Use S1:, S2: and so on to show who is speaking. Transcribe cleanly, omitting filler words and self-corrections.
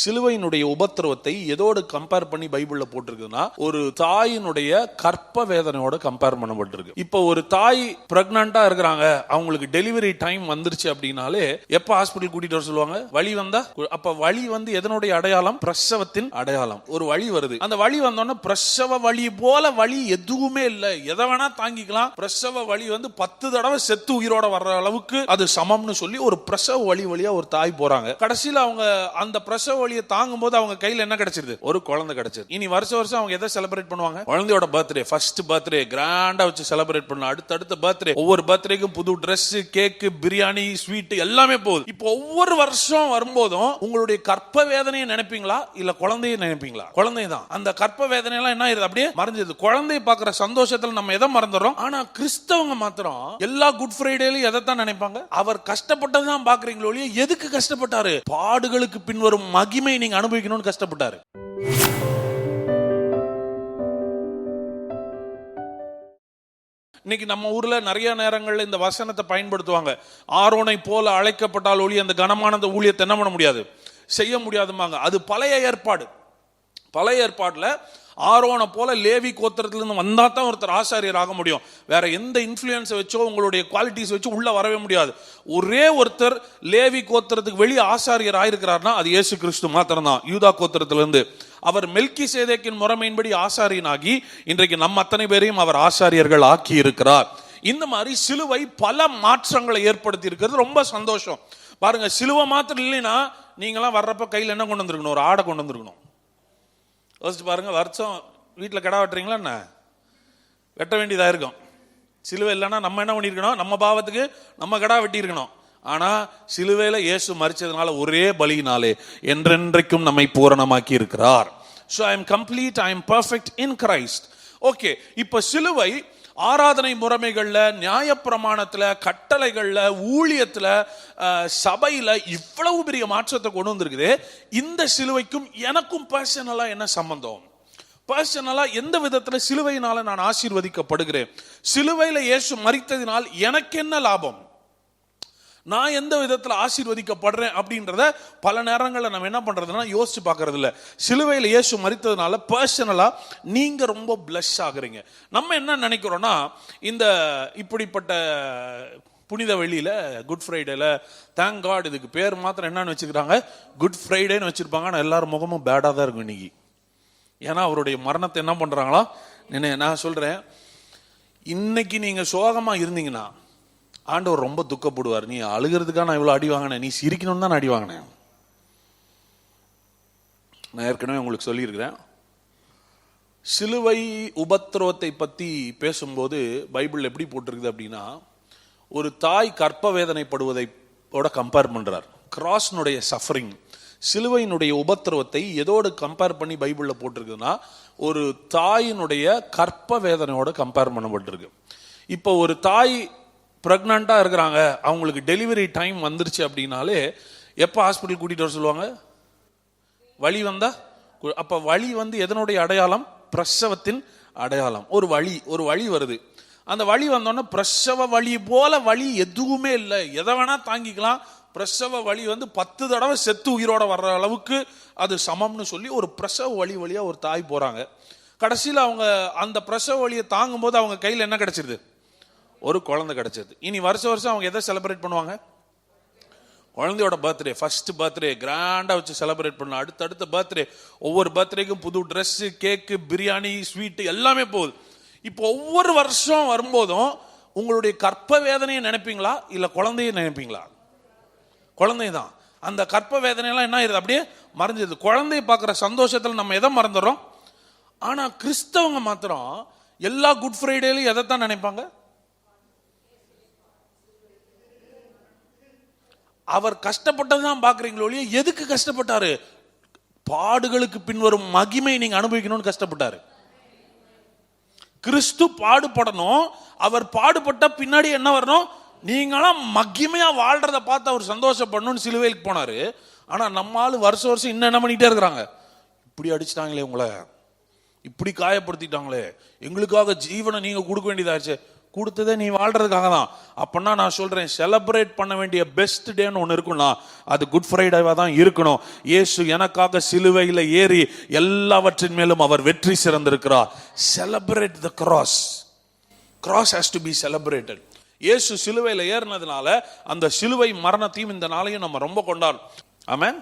S1: சிலுவையினுடைய உபத்திரவத்தை எதோடு கம்பேர் பண்ணி பைபிள்ல போட்டிருக்குன்னா, ஒரு தாயினுடைய கற்ப வேதனையோட கம்பேர் பண்ணப்பட்டிருக்கு. இப்போ ஒரு தாய் பிரெக்னண்டா இருக்கிறாங்க, அவங்களுக்கு டெலிவரி டைம் வந்துருச்சு அப்படின்னாலே எப்ப ஹாஸ்பிட்டல் கூட்டிட்டு வர சொல்லுவாங்க? வலி வந்தா. அப்ப வலி வந்து எதனுடைய அடையாளம்? பிரசவத்தின் அடையாளம். ஒரு வலி வருது, அந்த வலி வந்தோன்னா பிரசவ வலி போல வலி எதுவுமே இல்லை, எதை வேணா தாங்கிக்கலாம். பிரசவ வலி வந்து 10 தடவை செத்து உயிரோட வர்ற அளவுக்கு அது சமம்னு சொல்லி ஒரு பிரசவ வலி வழியா ஒரு தாய் போறாங்க. கடைசியில் அவங்க அந்த பிரசவ வலியை தாங்கும் போது அவங்க கையில் என்ன கிடைச்சிருது? ஒரு குழந்தை கிடைச்சது. இனி வருஷம் அவங்க எதை செலிப்ரேட் பண்ணுவாங்க? குழந்தையோட பர்த்டே, ஃபர்ஸ்ட் பர்த்டே கிராண்டா வச்சு செலிப்ரேட் பண்ணலாம். அடுத்த பர்த்டே, ஒவ்வொரு பர்த்டேக்கும் புது ட்ரெஸ், கேக், பிரியாணி, ஸ்வீட் எல்லாமே போகுது. இப்போ ஒவ்வொரு வருஷம் வரும்போதும் உங்களுடைய கற்ப வேதனையை நினைப்பீங்களா இல்ல குழந்தையை நினைப்பீங்களா? குழந்தை தான். அந்த கற்ப வேதனை எல்லாம் என்ன ஆயிருது? அப்படியே மறைஞ்சது. குழந்தையை பார்க்கிற சந்தோஷத்துல நம்ம எதை மறந்துடுறோம்? ஆனா கிறிஸ்தவங்க மாத்திரம் எல்லா குட் ஃப்ரைடேலையும் எதைத்தான் நினைப்பாங்க? அவர் கஷ்டப்பட்டதுதான் பாக்குறீங்களோ, எதுக்கு கஷ்டப்பட்டாரு? பாடுகளுக்கு பின்வரும் மகிமை நீங்க அனுபவிக்கணும்னு கஷ்டப்பட்டாரு. இன்னைக்கு நம்ம ஊர்ல நிறைய நேரங்கள்ல இந்த வசனத்தை பயன்படுத்துவாங்க. ஆரோனை போல அழைக்கப்பட்டால் ஒளி அந்த கனமான ஊழியத்தை என்ன பண்ண முடியாது, செய்ய முடியாதுமாங்க. அது பழைய ஏற்பாடு. பழைய ஏற்பாடுல ஆரோனை போல லேவி கோத்திரத்திலிருந்து வந்தா தான் ஒருத்தர் ஆசாரியர் ஆக முடியும். வேற எந்த இன்ஃப்ளூயன்ஸை வச்சோ உங்களுடைய குவாலிட்டிஸ் வச்சு உள்ள வரவே முடியாது. ஒரே ஒருத்தர் லேவி கோத்திரத்துக்கு வெளியே ஆசாரியர் ஆயிருக்கிறார்னா அது இயேசு கிறிஸ்து மாத்திரம் தான். யூதா கோத்திரத்திலிருந்து அவர் மெல்கிசேதேக்கின் முறைமையின்படி ஆசாரியனாகி இன்றைக்கு நம்ம அத்தனை பேரையும் அவர் ஆசாரியர்கள் ஆக்கி இருக்கிறார். இந்த மாதிரி சிலுவை பல மாற்றங்களை ஏற்படுத்தி இருக்கிறது. ரொம்ப சந்தோஷம். பாருங்க, சிலுவை மாத்திரம் இல்லைன்னா நீங்களாம் வர்றப்ப கையில் என்ன கொண்டு வந்திருக்கணும்? ஒரு ஆடை கொண்டு வந்திருக்கணும். யோசிச்சு பாருங்க, வருஷம் வீட்டில் கிடா வெட்டுறீங்களா? என்ன வெட்ட வேண்டியதாக இருக்கும். சிலுவை இல்லைன்னா நம்ம என்ன பண்ணியிருக்கணும்? நம்ம பாவத்துக்கு நம்ம கிடா வெட்டி இருக்கணும். ஆனா சிலுவையில இயேசு மரிச்சதுனால ஒரே பலியினாலே என்றென்றைக்கும் நம்மை பூரணமாக்கி இருக்கிறார். So I am complete, I am perfect in Christ. Okay, இப்ப சிலுவை ஆராதனை முறைமைகள்ல, நியாயப்பிரமாணத்துல, கட்டளைகள்ல, ஊழியத்துல, சபையில இவ்வளவு பெரிய மாற்றத்தை கொண்டு வந்திருக்குது. இந்த சிலுவைக்கும் எனக்கும் பர்சனலா என்ன சம்பந்தம்? பர்சனலா எந்த விதத்துல சிலுவையினால நான் ஆசீர்வதிக்கப்படுகிறேன்? சிலுவையில இயேசு மரித்ததினால் எனக்கு என்ன லாபம்? நான் எந்த விதத்தில் ஆசீர்வதிக்கப்படுறேன் அப்படின்றத பல நேரங்களில் நம்ம என்ன பண்றதுன்னா யோசிச்சு பார்க்கறது இல்லை. சிலுவையில் இயேசு மரித்ததுனால பர்சனலா நீங்க ரொம்ப பிளஸ் ஆகுறீங்க. நம்ம என்ன நினைக்கிறோம்னா, இந்த இப்படிப்பட்ட புனித வெள்ளியில, குட் ஃப்ரைடேல, தேங்க் காட், இதுக்கு பேர் மாத்திரம் என்னன்னு வச்சுக்கிறாங்க? குட் ஃப்ரைடேன்னு வச்சிருப்பாங்க. ஆனால் எல்லாரும் முகமும் பேடாக தான் இருக்கும் இன்னைக்கு. ஏன்னா அவருடைய மரணத்தை என்ன பண்றாங்களா? நான் சொல்றேன், இன்னைக்கு நீங்க சோகமா இருந்தீங்கன்னா ஆண்டவர் ரொம்ப துக்கப்படுவார். நீ அழுகிறதுக்காக நான் இவ்வளோ அடி வாங்கினேன், நீ சிரிக்கணும்னு தான் நான் அடி வாங்கினேன். நான் ஏற்கனவே உங்களுக்கு சொல்லியிருக்கிறேன். சிலுவை உபத்திரவத்தை பற்றி பேசும்போது பைபிள் எப்படி போட்டிருக்குது அப்படின்னா, ஒரு தாய் கற்ப வேதனைப்படுவதையோட கம்பேர் பண்ணுறார். கிராஸ்னுடைய சஃபரிங், சிலுவையினுடைய உபத்திரவத்தை எதோடு கம்பேர் பண்ணி பைபிளில் போட்டிருக்குதுன்னா, ஒரு தாயினுடைய கற்ப வேதனையோட கம்பேர் பண்ணப்பட்டிருக்கு. இப்போ ஒரு தாய் பிரெக்னண்டா இருக்கிறாங்க, அவங்களுக்கு டெலிவரி டைம் வந்துருச்சு அப்படின்னாலே எப்ப ஹாஸ்பிட்டல் கூட்டிட்டு வர சொல்லுவாங்க? வலி வந்தா. அப்ப வலி வந்து எதனுடைய அடையாளம்? பிரசவத்தின் அடையாளம். ஒரு வலி வருது, அந்த வலி வந்தோன்னா பிரசவ வலி போல வலி எதுவுமே இல்லை, எதை வேணா தாங்கிக்கலாம். பிரசவ வலி வந்து 10 தடவை செத்து உயிரோட வர்ற அளவுக்கு அது சமம்னு சொல்லி ஒரு பிரசவ வலி வழியா ஒரு தாய் போறாங்க. கடைசியில் அவங்க அந்த பிரசவ வலியை தாங்கும் போது அவங்க கையில் என்ன கிடைச்சிருது? ஒரு குழந்தை கிடைச்சது. இனி வருஷம் அவங்க எதை செலிப்ரேட் பண்ணுவாங்க? குழந்தையோட பர்த்டே, ஃபர்ஸ்ட் பர்த்டே கிராண்டா வச்சு செலிப்ரேட் பண்ணலாம். அடுத்த பர்த்டே, ஒவ்வொரு பர்த்டேக்கும் புது ட்ரெஸ், கேக், பிரியாணி, ஸ்வீட் எல்லாமே போகுது. இப்போ ஒவ்வொரு வருஷம் வரும்போதும் உங்களுடைய கற்ப வேதனையை நினைப்பீங்களா இல்ல குழந்தையை நினைப்பீங்களா? குழந்தை தான். அந்த கற்ப வேதனையெல்லாம் என்ன ஆயிருது? அப்படியே மறைஞ்சது. குழந்தையை பார்க்குற சந்தோஷத்துல நம்ம எதை மறந்துடுறோம்? ஆனா கிறிஸ்தவங்க மாத்திரம் எல்லா குட் ஃப்ரைடேலையும் எதைத்தான் நினைப்பாங்க? அவர் கஷ்டப்பட்டதுதான் பாக்குறீங்களோ, எதுக்கு கஷ்டப்பட்டாரு? பாடுகளுக்கு பின்வரும் மகிமை நீங்க அனுபவிக்கணும்னு கஷ்டப்பட்டாரு. கிறிஸ்து பாடுபடணும். அவர் பாடுபட்ட பின்னாடி என்ன வரணும்? நீங்களாம் மகிமையா வாழ்றத பார்த்து அவர் சந்தோஷப்படணும்னு சிலுவைக்கு போனாரு. ஆனா நம்மால வருஷம் இன்னும் என்ன பண்ணிட்டே இருக்கிறாங்க? இப்படி அடிச்சிட்டாங்களே, உங்களை இப்படி காயப்படுத்திட்டாங்களே, எங்களுக்காக ஜீவனை நீங்க கொடுக்க வேண்டியதாச்சு. கொடுத்ததே நீ வாழ்றதுக்காக தான். அப்படின்னா நான் சொல்றேன், செலிப்ரேட் பண்ண வேண்டிய பெஸ்ட் டேன்னு ஒன்று இருக்குன்னா அது குட் ஃப்ரைடேவா தான் இருக்கணும். இயேசு எனக்காக சிலுவையில் ஏறி எல்லாவற்றின் மேலும் அவர் வெற்றி சிறந்திருக்கிறார். Celebrate the cross. Cross has to be celebrated. இயேசு சிலுவையில் ஏறினதுனால அந்த சிலுவை மரணத்தையும் இந்த நாளையும் நம்ம ரொம்ப கொண்டாடுறோம். ஆமென்.